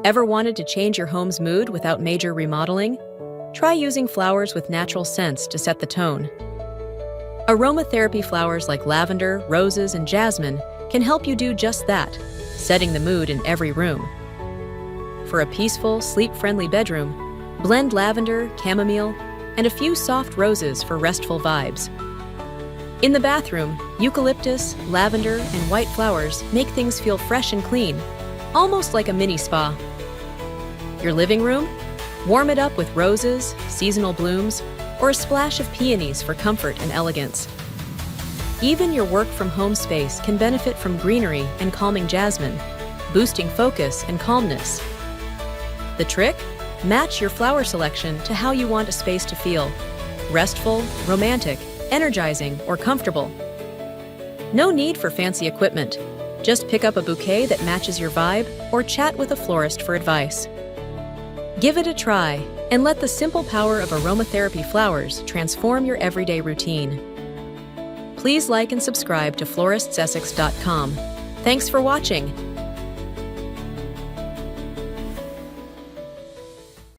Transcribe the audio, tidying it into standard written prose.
Ever wanted to change your home's mood without major remodeling? Try using flowers with natural scents to set the tone. Aromatherapy flowers like lavender, roses, and jasmine can help you do just that, setting the mood in every room. For a peaceful, sleep-friendly bedroom, blend lavender, chamomile, and a few soft roses for restful vibes. In the bathroom, eucalyptus, lavender, and white flowers make things feel fresh and clean, almost like a mini spa. Your living room? Warm it up with roses, seasonal blooms, or a splash of peonies for comfort and elegance. Even your work-from-home space can benefit from greenery and calming jasmine, boosting focus and calmness. The trick? Match your flower selection to how you want a space to feel: restful, romantic, energizing, or comfortable. No need for fancy equipment. Just pick up a bouquet that matches your vibe or chat with a florist for advice. Give it a try and let the simple power of aromatherapy flowers transform your everyday routine. Please like and subscribe to FloristsEssex.com. Thanks for watching.